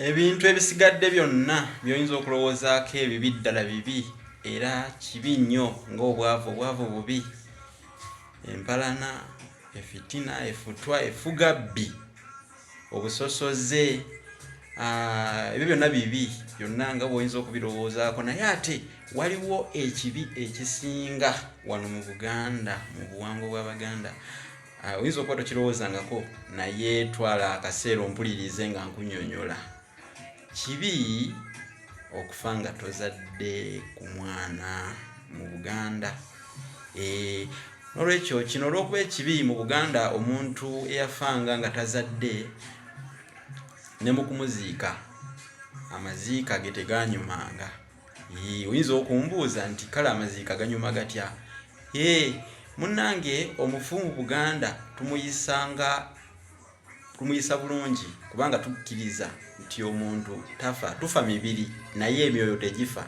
ebintu ebisigadde byonna by'oyinza okulowoozaako ebibi ddala bibi era kibi nnyo ng'obwavu bubi, empalana, efitina, efutwa, efugabbi, obusosoze, ebyo byonna bibi byonna nga bw'oyinza okubirowoozaako. Naye ate waliwo ekibi ekisinga wano mu Buganda, mu buwangwa bw'Abaganda. Oyinza okuba tokirowoozangako naye twala akaseera ompulirize nga nkunnyonnyola. Kibi okufa nga tozadde ku mwana mu Buganda. N'olwekyo kino olw'okuba ekibi mu Buganda, omuntu eyafanga nga tazadde ne mu kumuziika amaziika ge teganyumanga. Oyinza okumbuuza nti kale amaziika ganyuma gatya? Munnange omufu mu Buganda tumuyisa bulungi kubanga tukkiriza nti omuntu tafa, tufa mibiri naye emyoyo tegifa.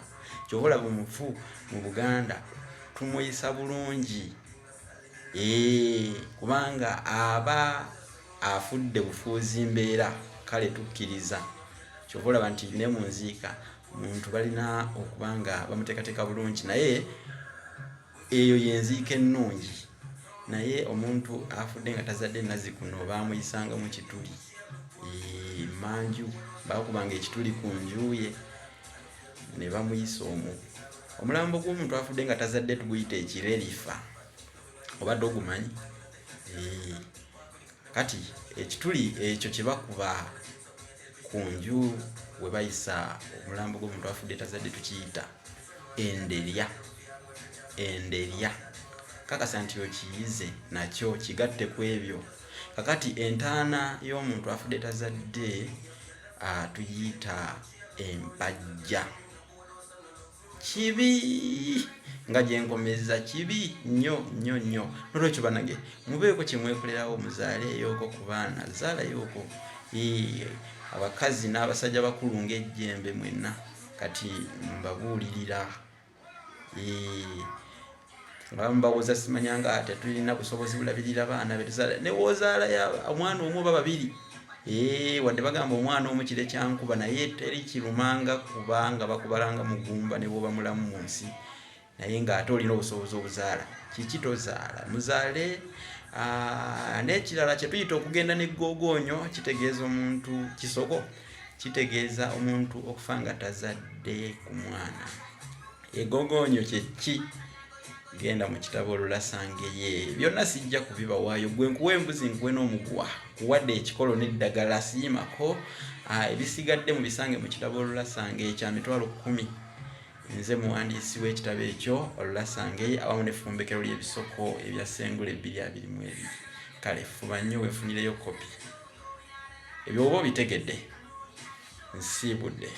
Ky'oba olaba omufu mu Buganda tumuyisa bulungi kubanga aba afudde bufuuzi mbeera, kale tukkiriza. Ky'oba olaba nti ne mu nziika omuntu balina okuba nga bamuteekateeka bulungi, naye eyo y'enziika ennungi. Naye omuntu afudde nga tazadde nazzikuno baamuyisanga mu kituli, manju baakubanga ekituli ku njuye ne bamuyisa omwo. Omulambo gw'omuntu afudde nga tazadde tuguyita ekirerifa, obadde ogumanyi? Kati ekituli ekyo kye bakuba ku nju we bayisa omulambo gw'omuntu afudde tazadde tukiyita enderya. Kakasa nti okiyize nakyo kigatte ku ebyo. Kakati entaana y'omuntu afudde tazadde tuyita empajja. Kibi nga gyenkomeza, kibi nnyo. N'olwekyo banage mubeeko kye mwekolerawo, muzaaleyooko ku baana, zaalayooko. Abakazi n'abasajja bakulu ng'ejjembe mwenna kati mbabuulirira. Mbawooza simanyanga ate tulina busobozi bulabirira baana be tuzaala. Ne woozaala omwana omu oba babiri, wadde bagamba omwana omu kire kyankuba, naye teri kirumanga kubanga bakubalanga mugumba ne bw'oba mulamu mu nsi. Naye ng'ate olina obusobozi obuzaala, kiki tozaala? Muzaale. N'ekirala kye tuyita okugenda n'eggogonyo kitegeeza omuntu kisoko, kitegeeza omuntu okufa nga tazadde ku mwana. Eggogonyo kye ki? Genda mu kitabo Olulasangeye. Byonna sijja kubibawaayo. Gwe nkuwa embuzi nkuwe n'omuguwa, kuwadde ekikolo n'eddagala siimako. Ebisigadde mu bisange mu kitabo Olulasangeye kya mitwalo 10. Nze muwandiisi w'ekitabo ekyo Olulasangeye awamu n'effumbekero ly'ebisoko ebya Ssengule 222. Kale fuba nnyo weefunireyo kopi. Ebyo oba obitegedde, nsiibudde.